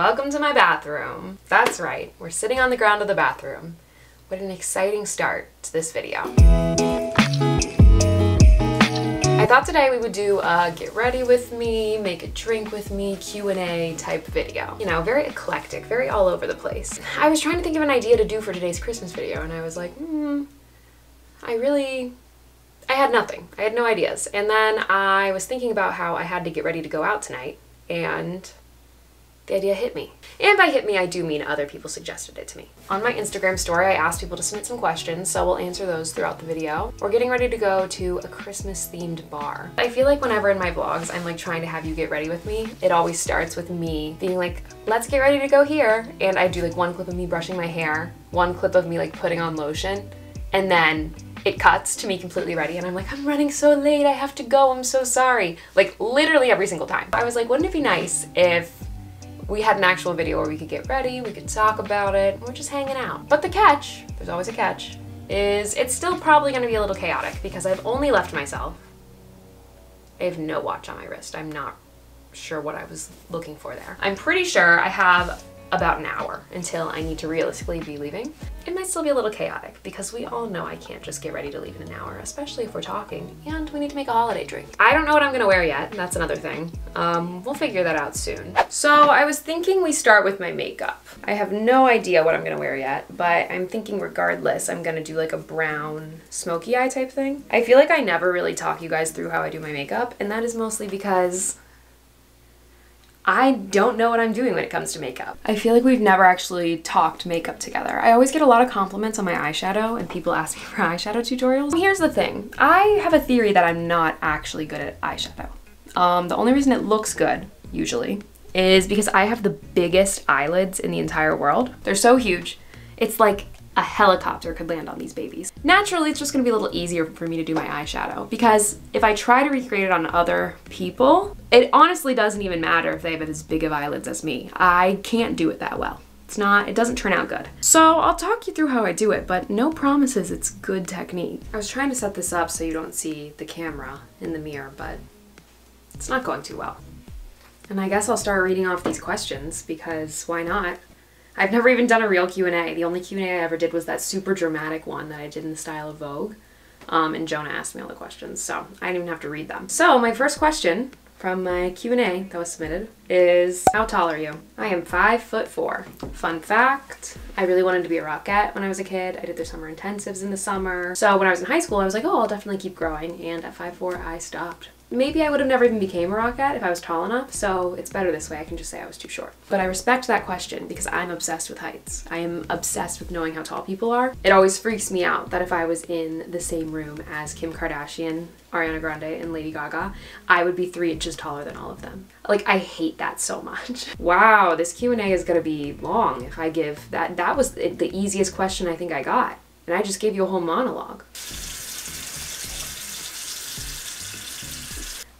Welcome to my bathroom. That's right, we're sitting on the ground of the bathroom. What an exciting start to this video. I thought today we would do a get ready with me, make a drink with me, Q&A type video. You know, very eclectic, very all over the place. I was trying to think of an idea to do for today's Christmas video and I was like, I had nothing. I had no ideas. And then I was thinking about how I had to get ready to go out tonight and the idea hit me. And by hit me, I do mean other people suggested it to me. On my Instagram story, I asked people to submit some questions, so we'll answer those throughout the video. We're getting ready to go to a Christmas themed bar. I feel like whenever in my vlogs, I'm like trying to have you get ready with me, it always starts with me being like, let's get ready to go here. And I do like one clip of me brushing my hair, one clip of me like putting on lotion, and then it cuts to me completely ready and I'm like, I'm running so late, I have to go, I'm so sorry. Like literally every single time. I was like, wouldn't it be nice if we had an actual video where we could get ready, we could talk about it, and we're just hanging out. But the catch, there's always a catch, is it's still probably gonna be a little chaotic because I've only left myself. I have no watch on my wrist. I'm not sure what I was looking for there. I'm pretty sure I have about an hour until I need to realistically be leaving. It might still be a little chaotic because we all know I can't just get ready to leave in an hour, especially if we're talking and we need to make a holiday drink. I don't know what I'm gonna wear yet, that's another thing. We'll figure that out soon. So I was thinking we start with my makeup. I have no idea what I'm gonna wear yet, but I'm thinking regardless, I'm gonna do like a brown smoky eye type thing. I feel like I never really talk you guys through how I do my makeup, and that is mostly because I don't know what I'm doing when it comes to makeup. I feel like we've never actually talked makeup together. I always get a lot of compliments on my eyeshadow and people ask me for eyeshadow tutorials. Here's the thing. I have a theory that I'm not actually good at eyeshadow. The only reason it looks good, usually, is because I have the biggest eyelids in the entire world. They're so huge. It's like a helicopter could land on these babies. Naturally, it's just gonna be a little easier for me to do my eyeshadow because if I try to recreate it on other people, it honestly doesn't even matter if they have as big of eyelids as me. I can't do it that well. It doesn't turn out good. So I'll talk you through how I do it, but no promises it's good technique. I was trying to set this up so you don't see the camera in the mirror, but it's not going too well. And I guess I'll start reading off these questions because why not? I've never even done a real Q&A. The only Q&A I ever did was that super dramatic one that I did in the style of Vogue. And Jonah asked me all the questions, so I didn't even have to read them. So my first question from my Q&A that was submitted is, how tall are you? I am 5'4". Fun fact, I really wanted to be a rockette when I was a kid. I did their summer intensives in the summer. So when I was in high school, I was like, oh, I'll definitely keep growing. And at 5'4", I stopped. Maybe I would have never even became a rockette if I was tall enough, so it's better this way. I can just say I was too short. But I respect that question because I'm obsessed with heights. I am obsessed with knowing how tall people are. It always freaks me out that if I was in the same room as Kim Kardashian, Ariana Grande, and Lady Gaga, I would be 3 inches taller than all of them. Like, I hate that so much. Wow, this Q&A is gonna be long if I give that. That was the easiest question I think I got. And I just gave you a whole monologue.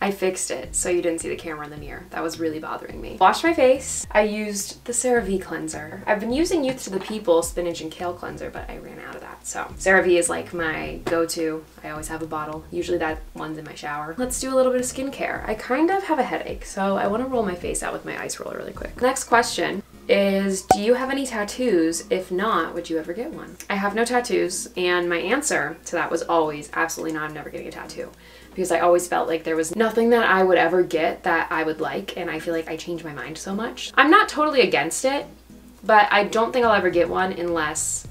I fixed it so you didn't see the camera in the mirror. That was really bothering me. Washed my face. I used the CeraVe cleanser. I've been using Youth to the People spinach and kale cleanser, but I ran out of that. So CeraVe is like my go-to. I always have a bottle. Usually that one's in my shower. Let's do a little bit of skincare. I kind of have a headache, so I want to roll my face out with my ice roller really quick. Next question is, do you have any tattoos? If not, would you ever get one? I have no tattoos, and my answer to that was always absolutely not. I'm never getting a tattoo. Because I always felt like there was nothing that I would ever get that I would like, and I feel like I change my mind so much. I'm not totally against it, but I don't think I'll ever get one unless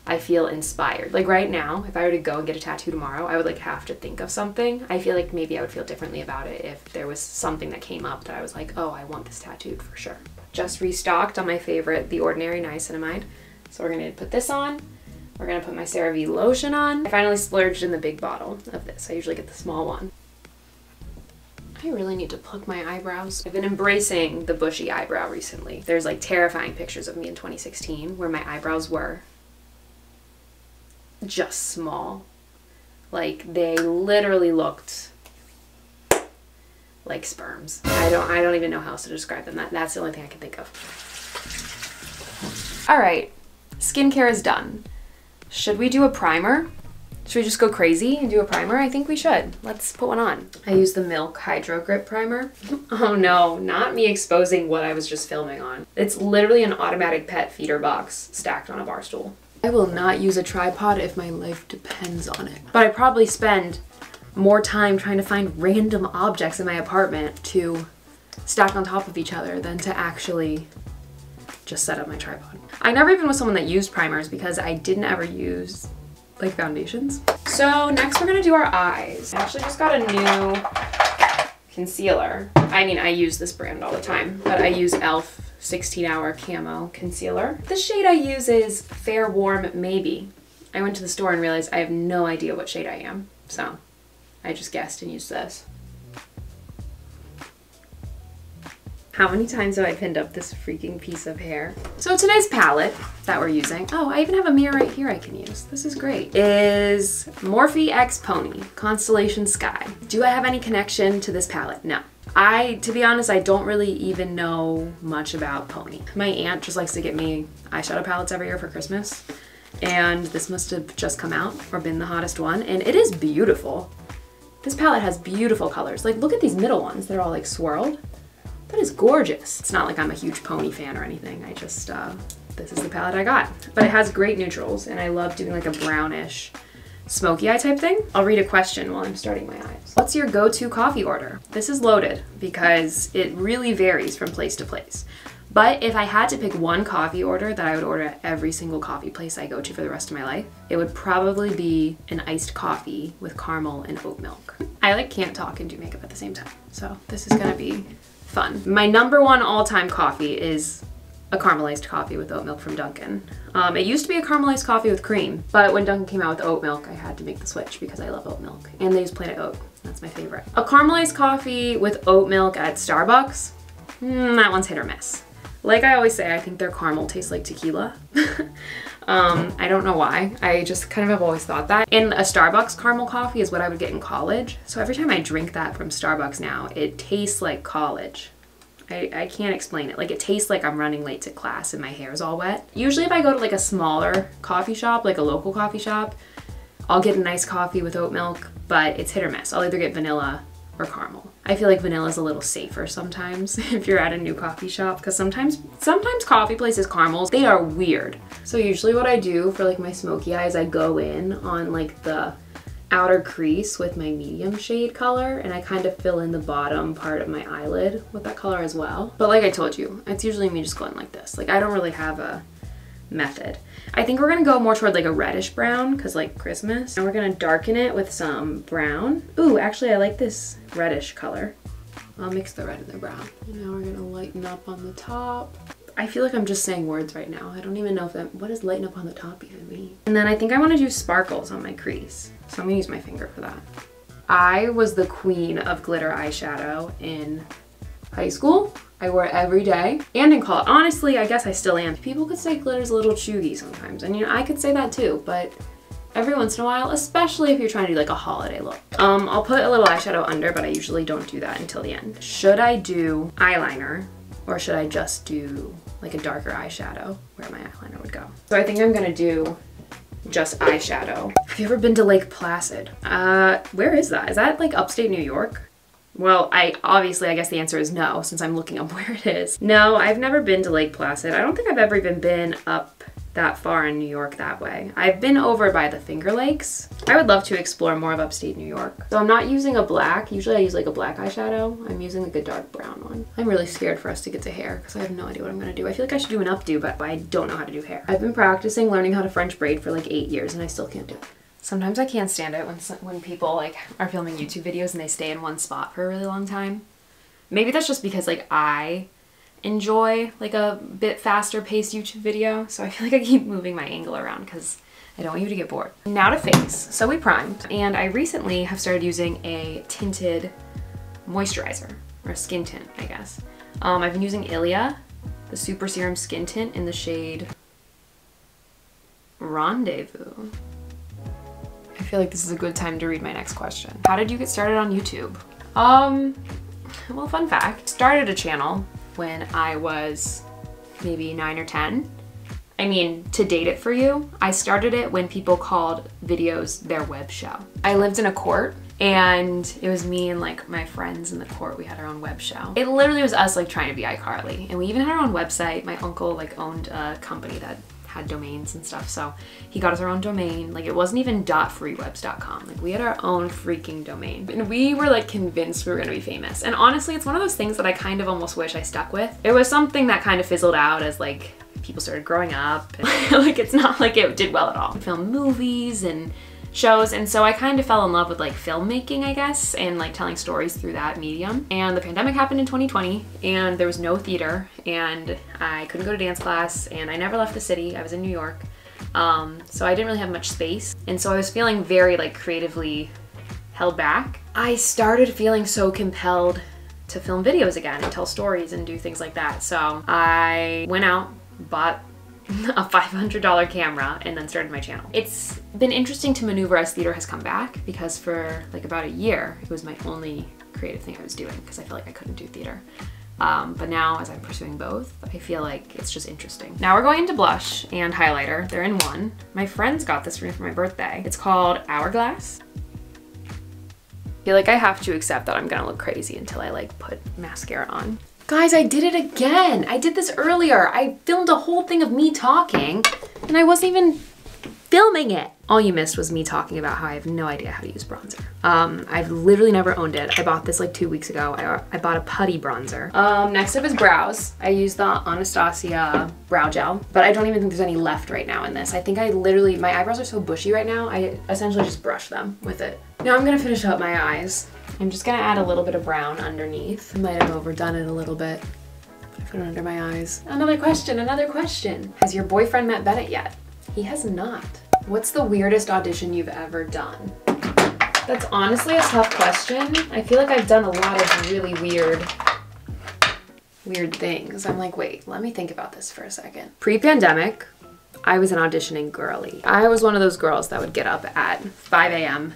I feel inspired. Like right now, if I were to go and get a tattoo tomorrow, I would like have to think of something. I feel like maybe I would feel differently about it if there was something that came up that I was like, oh, I want this tattooed for sure. Just restocked on my favorite, The Ordinary Niacinamide. So we're gonna put this on. We're gonna put my CeraVe lotion on. I finally splurged in the big bottle of this. I usually get the small one. I really need to pluck my eyebrows. I've been embracing the bushy eyebrow recently. There's like terrifying pictures of me in 2016 where my eyebrows were just small. Like they literally looked like sperms. I don't even know how else to describe them. That's the only thing I can think of. All right, skincare is done. Should we do a primer? Should we just go crazy and do a primer? I think we should. Let's put one on. I use the Milk Hydro Grip Primer. Oh no, not me exposing what I was just filming on. It's literally an automatic pet feeder box stacked on a bar stool. I will not use a tripod if my life depends on it. But I probably spend more time trying to find random objects in my apartment to stack on top of each other than to actually just set up my tripod. I never even was someone that used primers because I didn't ever use like foundations. So next we're gonna do our eyes. I actually just got a new concealer. I mean, I use this brand all the time, but I use e.l.f. 16-hour camo concealer. The shade I use is Fair Warm Maybe. I went to the store and realized I have no idea what shade I am, so I just guessed and used this. How many times have I pinned up this freaking piece of hair? So today's palette that we're using, oh, I even have a mirror right here I can use. This is great. Is Morphe X Pony Constellation Sky. Do I have any connection to this palette? No. To be honest, I don't really even know much about Pony. My aunt just likes to get me eyeshadow palettes every year for Christmas, and this must have just come out or been the hottest one, and it is beautiful. This palette has beautiful colors. Like, look at these middle ones. They're all like swirled. That is gorgeous. It's not like I'm a huge Pony fan or anything. I just, this is the palette I got. But it has great neutrals, and I love doing like a brownish smoky eye type thing. I'll read a question while I'm starting my eyes. What's your go-to coffee order? This is loaded because it really varies from place to place. But if I had to pick one coffee order that I would order at every single coffee place I go to for the rest of my life, it would probably be an iced coffee with caramel and oat milk. I like can't talk and do makeup at the same time, so this is gonna be fun. My number one all-time coffee is a caramelized coffee with oat milk from Dunkin'. It used to be a caramelized coffee with cream, but when Dunkin' came out with oat milk, I had to make the switch because I love oat milk. And they use Planet Oat. That's my favorite. A caramelized coffee with oat milk at Starbucks, that one's hit or miss. Like I always say, I think their caramel tastes like tequila. I don't know why. I just kind of have always thought that. And a Starbucks caramel coffee is what I would get in college. So every time I drink that from Starbucks now, it tastes like college. I can't explain it. Like, it tastes like I'm running late to class and my hair is all wet. Usually if I go to like a smaller coffee shop, like a local coffee shop, I'll get a nice coffee with oat milk, but it's hit or miss. I'll either get vanilla or caramel. I feel like vanilla is a little safer sometimes if you're at a new coffee shop, because sometimes coffee places caramels, they are weird. So usually what I do for like my smoky eyes, I go in on like the outer crease with my medium shade color, and I kind of fill in the bottom part of my eyelid with that color as well. But like I told you, it's usually me just going like this. Like, I don't really have a method. I think we're gonna go more toward like a reddish brown because like Christmas, and we're gonna darken it with some brown. Ooh, actually I like this reddish color. I'll mix the red and the brown. And now we're gonna lighten up on the top. I feel like I'm just saying words right now. I don't even know if what does lighten up on the top even mean? And then I think I want to do sparkles on my crease. So I'm gonna use my finger for that. I was the queen of glitter eyeshadow in high school. I wore it every day, and in college. Honestly, I guess I still am. People could say glitter's a little chewy sometimes, and you know, I could say that too, but every once in a while, especially if you're trying to do like a holiday look. I'll put a little eyeshadow under, but I usually don't do that until the end. Should I do eyeliner, or should I just do like a darker eyeshadow where my eyeliner would go? So I think I'm gonna do just eyeshadow. Have you ever been to Lake Placid? Where is that? Is that like upstate New York? Well, I guess the answer is no, since I'm looking up where it is. No, I've never been to Lake Placid. I don't think I've ever even been up that far in New York that way. I've been over by the Finger Lakes. I would love to explore more of upstate New York. So I'm not using a black. Usually I use like a black eyeshadow. I'm using like a dark brown one. I'm really scared for us to get to hair because I have no idea what I'm gonna do. I feel like I should do an updo, but I don't know how to do hair. I've been practicing learning how to French braid for like 8 years and I still can't do it. Sometimes I can't stand it when people like are filming YouTube videos and they stay in one spot for a really long time. Maybe that's just because like I enjoy like a bit faster paced YouTube video, so I feel like I keep moving my angle around because I don't want you to get bored. Now to face. So we primed, and I recently have started using a tinted moisturizer, or a skin tint, I guess. I've been using Ilia, the Super Serum Skin Tint in the shade Rendezvous. I feel like this is a good time to read my next question. How did you get started on YouTube? Well, fun fact, started a channel when I was maybe 9 or 10, I mean, to date it for you, I started it when people called videos their web show. I lived in a court, and it was me and like my friends in the court. We had our own web show. It literally was us like trying to be iCarly, and we even had our own website. My uncle like owned a company that had domains and stuff, so he got us our own domain. Like, it wasn't even .freewebs.com. Like, we had our own freaking domain, and we were like convinced we were gonna be famous. And honestly, it's one of those things that I kind of almost wish I stuck with. It was something that kind of fizzled out as like people started growing up, and like it's not like it did well at all. I filmed movies and shows, and so I kind of fell in love with like filmmaking, I guess, and like telling stories through that medium. And the pandemic happened in 2020, and there was no theater, and I couldn't go to dance class, and I never left the city. I was in New York, so I didn't really have much space, and so I was feeling very like creatively held back. I started feeling so compelled to film videos again and tell stories and do things like that. So I went out, bought a $500 camera, and then started my channel. It's been interesting to maneuver as theater has come back, because for like about a year it was my only creative thing I was doing, because I feel like I couldn't do theater. But now, as I'm pursuing both, I feel like it's just interesting. Now we're going into blush and highlighter. They're in one. My friends got this for me for my birthday. It's called Hourglass. I feel like I have to accept that I'm gonna look crazy until I like put mascara on. Guys, I did it again. I did this earlier. I filmed a whole thing of me talking, and I wasn't even filming it. All you missed was me talking about how I have no idea how to use bronzer. I've literally never owned it. I bought this like 2 weeks ago. I bought a putty bronzer. Next up is brows. I use the Anastasia brow gel, but I don't even think there's any left right now in this. I think I literally, my eyebrows are so bushy right now, I essentially just brush them with it. Now I'm gonna finish up my eyes. I'm just gonna add a little bit of brown underneath. I might have overdone it a little bit. I put it under my eyes. Another question, another question. Has your boyfriend met Bennett yet? He has not. What's the weirdest audition you've ever done? That's honestly a tough question. I feel like I've done a lot of really weird things. I'm like, wait, let me think about this for a second. Pre-pandemic, I was an auditioning girly. I was one of those girls that would get up at 5 a.m.,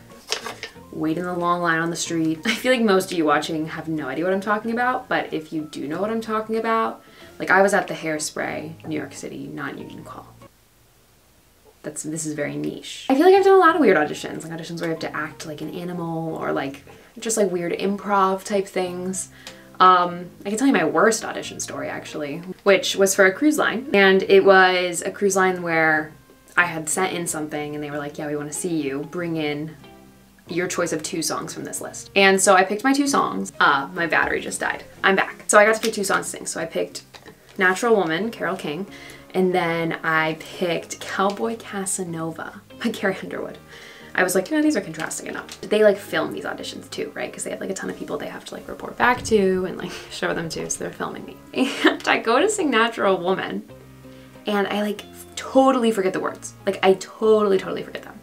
wait in the long line on the street. I feel like most of you watching have no idea what I'm talking about, but if you do know what I'm talking about, like I was at the Hairspray, New York City, non-union call. This is very niche. I feel like I've done a lot of weird auditions, like auditions where you have to act like an animal, or like just like weird improv type things. I can tell you my worst audition story actually, which was for a cruise line. And it was a cruise line where I had sent in something and they were like, yeah, we want to see you. Bring in your choice of 2 songs from this list. And so I picked my 2 songs. My battery just died. I'm back. So I got to pick 2 songs to sing. So I picked Natural Woman, Carole King, and then I picked Cowboy Casanova by Carrie Underwood. I was like, you know, these are contrasting enough. They like film these auditions too, right? Because they have like a ton of people they have to like report back to and like show them to, so they're filming me. And I go to sing Natural Woman, and I like totally forget the words. Like I totally forget them.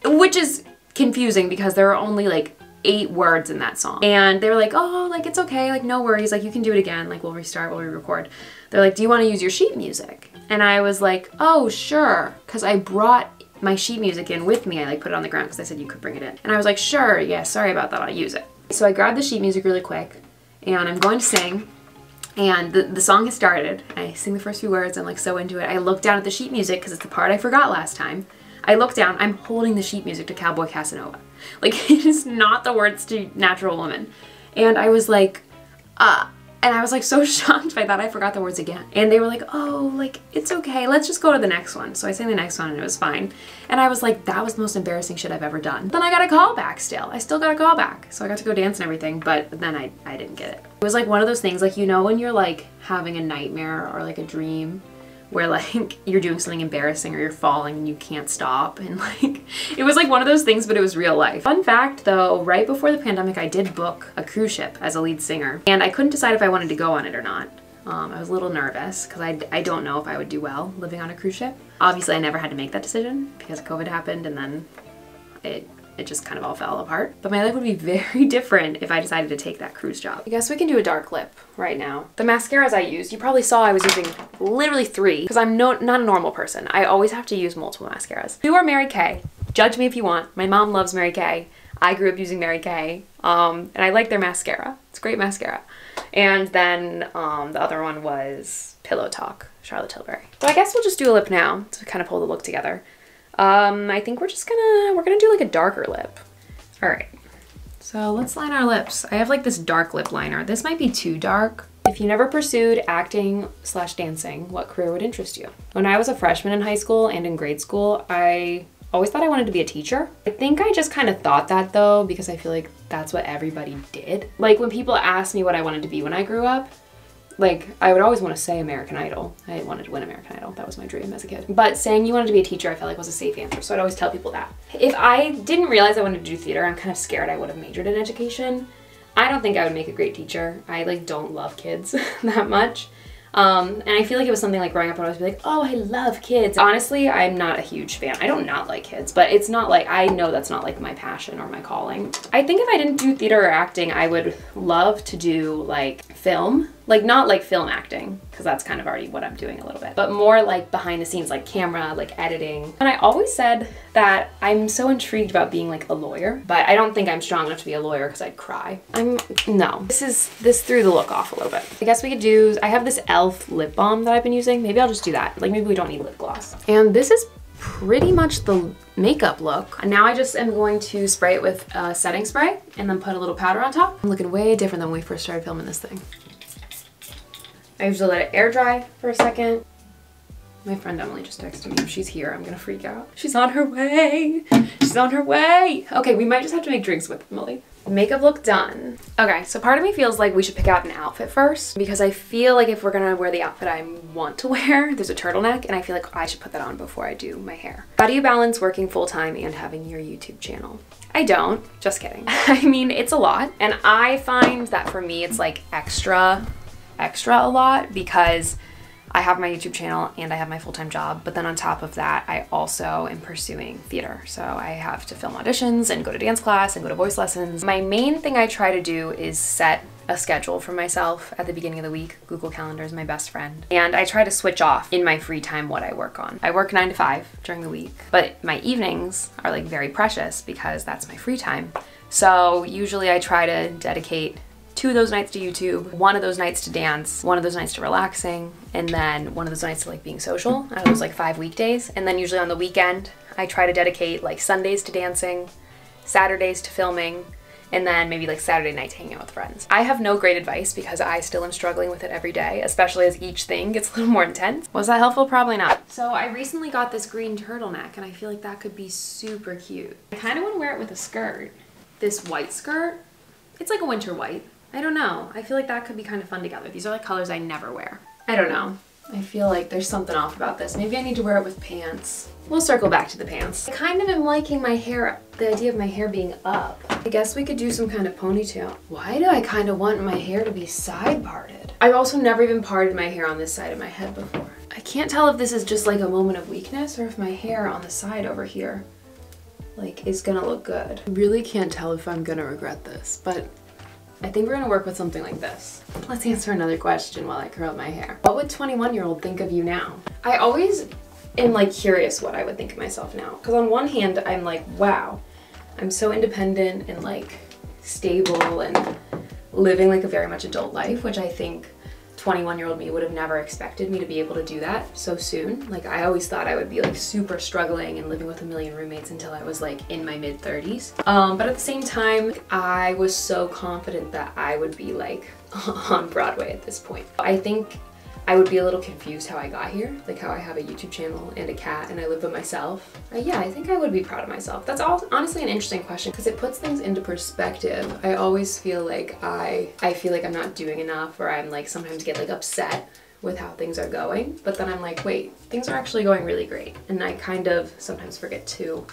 Which is confusing because there are only like 8 words in that song. And they were like, oh, like it's okay, like no worries, like you can do it again, like we'll restart, we'll re-record. They're like, do you want to use your sheet music? And I was like, oh, sure, because I brought my sheet music in with me. I like put it on the ground because I said you could bring it in. And I was like, sure, yeah, sorry about that, I'll use it. So I grabbed the sheet music really quick, and I'm going to sing, and the song has started. I sing the first few words, I'm like so into it. I look down at the sheet music because it's the part I forgot last time. I look down, I'm holding the sheet music to Cowboy Casanova. Like, it is not the words to Natural Woman. And I was like, and I was like so shocked by that I forgot the words again. And they were like, oh, like, it's okay, let's just go to the next one. So I sang the next one and it was fine. And I was like, that was the most embarrassing shit I've ever done. Then I got a call back still. I still got a call back. So I got to go dance and everything, but then I didn't get it. It was like one of those things, like, you know when you're like having a nightmare or like a dream where like you're doing something embarrassing or you're falling and you can't stop, and like it was like one of those things, but it was real life. Fun fact though, right before the pandemic I did book a cruise ship as a lead singer, and I couldn't decide if I wanted to go on it or not. I was a little nervous because I don't know if I would do well living on a cruise ship. Obviously I never had to make that decision because COVID happened, and then it just kind of all fell apart. But my life would be very different if I decided to take that cruise job. I guess we can do a dark lip right now. The mascaras I used, you probably saw I was using literally 3 because I'm not a normal person. I always have to use multiple mascaras. 2 are Mary Kay. Judge me if you want. My mom loves Mary Kay. I grew up using Mary Kay. And I like their mascara. It's great mascara. And then the other one was Pillow Talk Charlotte Tilbury. So I guess we'll just do a lip now to kind of pull the look together. I think we're gonna do like a darker lip. All right, so let's line our lips. I have like this dark lip liner. This might be too dark. If you never pursued acting / dancing, what career would interest you? When I was a freshman in high school and in grade school, I always thought I wanted to be a teacher. I think I just kind of thought that though, because I feel like that's what everybody did. Like when people asked me what I wanted to be when I grew up, like I would always want to say American Idol. I wanted to win American Idol. That was my dream as a kid. But saying you wanted to be a teacher, I felt like was a safe answer. So I'd always tell people that. If I didn't realize I wanted to do theater, I'm kind of scared I would have majored in education. I don't think I would make a great teacher. I like don't love kids that much. And I feel like it was something like growing up, I would always be like, oh, I love kids. Honestly, I'm not a huge fan. I don't not like kids, but it's not like, I know that's not like my passion or my calling. I think if I didn't do theater or acting, I would love to do like film, like not like film acting, because that's kind of already what I'm doing a little bit, but more like behind the scenes, like camera, like editing. And I always said that I'm so intrigued about being like a lawyer, but I don't think I'm strong enough to be a lawyer because I'd cry. No. This threw the look off a little bit. I guess we could do, I have this e.l.f. lip balm that I've been using. Maybe I'll just do that. Like maybe we don't need lip gloss. And this is pretty much the makeup look. And now I just am going to spray it with a setting spray and then put a little powder on top. I'm looking way different than when we first started filming this thing. I usually let it air dry for a second. My friend Emily just texted me. If she's here, I'm gonna freak out. She's on her way. She's on her way. Okay, we might just have to make drinks with Emily. Makeup look done. Okay, so part of me feels like we should pick out an outfit first because I feel like if we're gonna wear the outfit I want to wear, there's a turtleneck and I feel like I should put that on before I do my hair. How do you balance working full-time and having your YouTube channel? I don't, just kidding. I mean, it's a lot. And I find that for me, it's like extra a lot because I have my YouTube channel and I have my full-time job, but then on top of that, I also am pursuing theater. So I have to film auditions and go to dance class and go to voice lessons. My main thing I try to do is set a schedule for myself at the beginning of the week. Google Calendar is my best friend. And I try to switch off in my free time what I work on. I work 9 to 5 during the week, but my evenings are like very precious because that's my free time. So usually I try to dedicate 2 of those nights to YouTube, 1 of those nights to dance, 1 of those nights to relaxing, and then 1 of those nights to like being social. Out of those like 5 weekdays. And then usually on the weekend, I try to dedicate like Sundays to dancing, Saturdays to filming, and then maybe like Saturday night to hanging out with friends. I have no great advice because I still am struggling with it every day, especially as each thing gets a little more intense. Was that helpful? Probably not. So I recently got this green turtleneck and I feel like that could be super cute. I kind of want to wear it with a skirt. This white skirt, it's like a winter white. I don't know. I feel like that could be kind of fun together. These are like colors I never wear. I don't know. I feel like there's something off about this. Maybe I need to wear it with pants. We'll circle back to the pants. I kind of am liking my hair, the idea of my hair being up. I guess we could do some kind of ponytail. Why do I kind of want my hair to be side parted? I've also never even parted my hair on this side of my head before. I can't tell if this is just like a moment of weakness or if my hair on the side over here like is gonna look good. I really can't tell if I'm gonna regret this, but I think we're gonna work with something like this. Let's answer another question while I curl my hair. What would 21-year-old think of you now? I always am like curious what I would think of myself now. Because on one hand, I'm like, wow, I'm so independent and like stable and living like a very much adult life, which I think 21-year-old me would have never expected me to be able to do that so soon. Like I always thought I would be like super struggling and living with a million roommates until I was like in my mid-30s. But at the same time, I was so confident that I would be like on Broadway at this point. I think I would be a little confused how I got here, like how I have a YouTube channel and a cat and I live by myself. Yeah, I think I would be proud of myself. That's honestly an interesting question because it puts things into perspective. I always feel like I feel like I'm not doing enough, or I'm like sometimes get like upset with how things are going, but then I'm like, wait, things are actually going really great. And I kind of sometimes forget to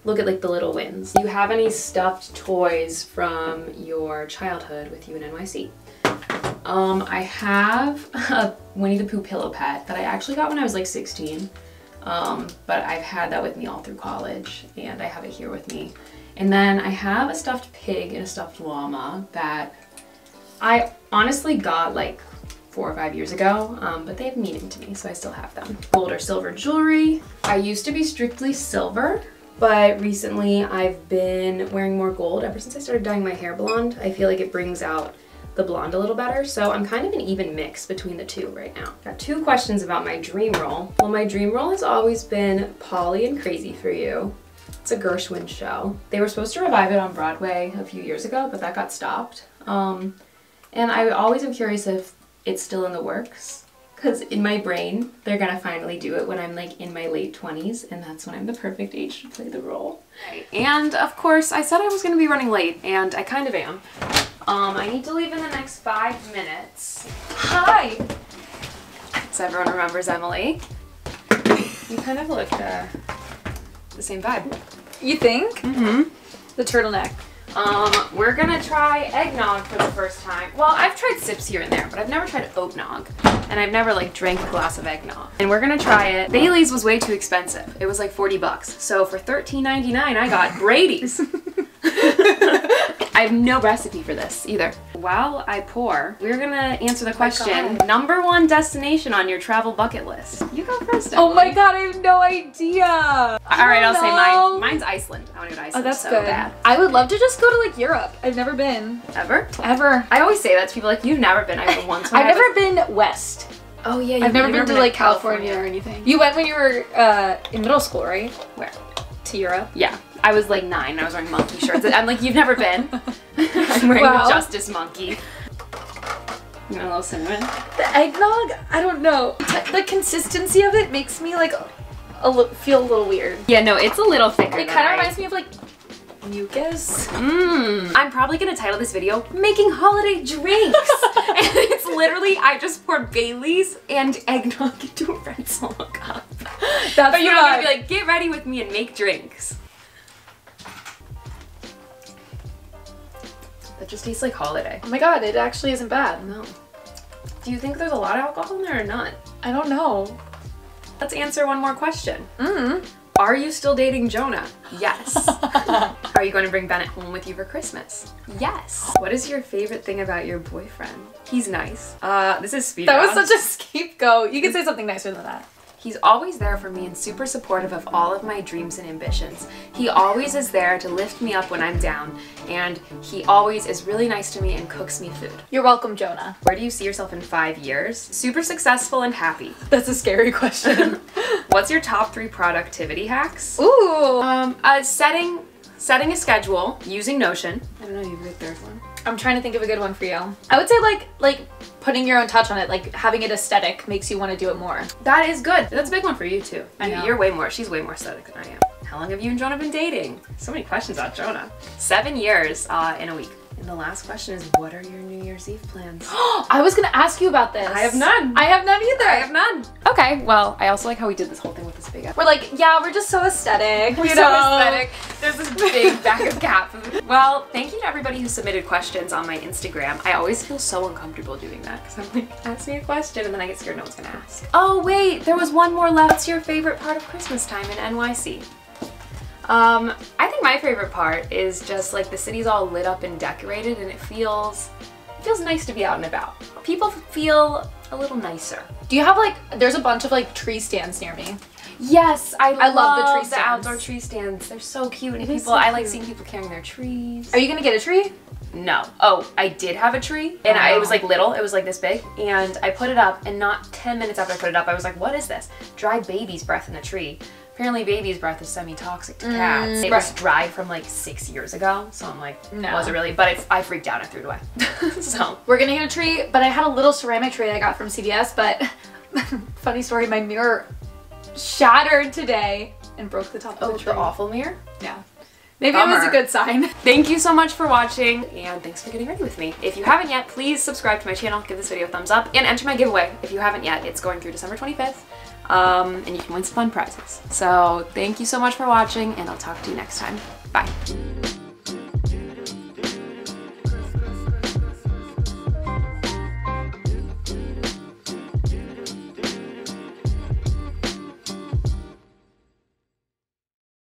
look at like the little wins. Do you have any stuffed toys from your childhood with you in NYC? I have a Winnie the Pooh pillow pet that I actually got when I was like 16, but I've had that with me all through college and I have it here with me. And then I have a stuffed pig and a stuffed llama that I honestly got like 4 or 5 years ago, but they have meaning to me, so I still have them. Gold or silver jewelry. I used to be strictly silver, but recently I've been wearing more gold ever since I started dyeing my hair blonde. I feel like it brings out the blonde a little better, so I'm kind of an even mix between the two right now. Got 2 questions about my dream role. Well, my dream role has always been Polly in Crazy for You. It's a Gershwin show. They were supposed to revive it on Broadway a few years ago, but that got stopped. And I always am curious if it's still in the works, because in my brain, they're gonna finally do it when I'm like in my late 20s, and that's when I'm the perfect age to play the role. And of course, I said I was gonna be running late, and I kind of am. I need to leave in the next 5 minutes. Hi! So everyone remembers Emily. You kind of look the same vibe. You think? Mm-hmm. The turtleneck. We're gonna try eggnog for the first time. Well, I've tried sips here and there, but I've never tried oatnog. And I've never like drank a glass of eggnog. And we're gonna try it. Bailey's was way too expensive. It was like 40 bucks. So for $13.99, I got Brady's. I have no recipe for this either. While I pour, we're gonna answer the question, #1 destination on your travel bucket list. You go first, Emily. Oh my god, I have no idea. Alright, I'll say mine. Mine's Iceland. I wanna go to Iceland. Oh, that's so good. bad. I would love to just go to like Europe. I've never been. Ever? Ever. I always say that to people, like, you've never been. I've been once. I've never been west. Oh yeah, I've never been to like California or anything. You went when you were in middle school, right? Where? To Europe. Yeah. I was like 9 and I was wearing monkey shirts. I'm like, you've never been? I'm wearing a Justice monkey. You want a little cinnamon? The eggnog? I don't know. The consistency of it makes me like feel a little weird. Yeah, no, it's a little thicker. It kind of reminds me of like mucus. I'm probably gonna title this video "Making Holiday Drinks," and it's literally I just poured Bailey's and eggnog into a red solo cup. But you're not gonna be like, get ready with me and make drinks. That just tastes like holiday. Oh my god, it actually isn't bad. No. Do you think there's a lot of alcohol in there or none? I don't know. Let's answer one more question. Are you still dating Jonah? Yes. Are you going to bring Bennett home with you for Christmas? Yes. What is your favorite thing about your boyfriend? He's nice. This is speed round. That was such a scapegoat. You could say something nicer than that. He's always there for me and super supportive of all of my dreams and ambitions. He always is there to lift me up when I'm down, and he always is really nice to me and cooks me food. You're welcome, Jonah. Where do you see yourself in 5 years? Super successful and happy. That's a scary question. What's your top 3 productivity hacks? Ooh. Setting a schedule using Notion. I don't know, you have a good third one. I'm trying to think of a good one for you. I would say like putting your own touch on it, like having it aesthetic makes you want to do it more. That is good. That's a big one for you too. I know. She's way more aesthetic than I am. How long have you and Jonah been dating? So many questions about Jonah. 7 years in a week. And the last question is, what are your New Year's Eve plans? I was gonna ask you about this. I have none. I have none either. I have none. Okay, well, I also like how we did this whole thing with this big We're like, yeah, we're just so aesthetic. We're so aesthetic. There's this big bag of cat food. Well, thank you to everybody who submitted questions on my Instagram. I always feel so uncomfortable doing that because I'm like, ask me a question and then I get scared no one's gonna ask. Oh wait, there was one more left. What's your favorite part of Christmas time in NYC? I think my favorite part is just like the city's all lit up and decorated and it feels nice to be out and about. People feel a little nicer. Do you have like, there's a bunch of like tree stands near me. Yes, I love the tree stands. The outdoor tree stands. They're so cute and So I like cute. seeing people carrying their trees. Are you gonna get a tree? No. Oh, I did have a tree and it was like little, it was like this big, and I put it up and not 10 minutes after I put it up I was like, what is this? Dry baby's breath in the tree. Apparently baby's breath is semi-toxic to cats. It was dried from like 6 years ago, so I'm like, no. Was it really? But I freaked out, I threw it away. So. We're gonna get a tree, but I had a little ceramic tray I got from CVS, but funny story, my mirror shattered today and broke the top of the tray. The awful mirror? Yeah. Maybe it was a good sign. Thank you so much for watching, and thanks for getting ready with me. If you haven't yet, please subscribe to my channel, give this video a thumbs up, and enter my giveaway. If you haven't yet, it's going through December 25th, and you can win some fun prizes. So thank you so much for watching, and I'll talk to you next time. Bye.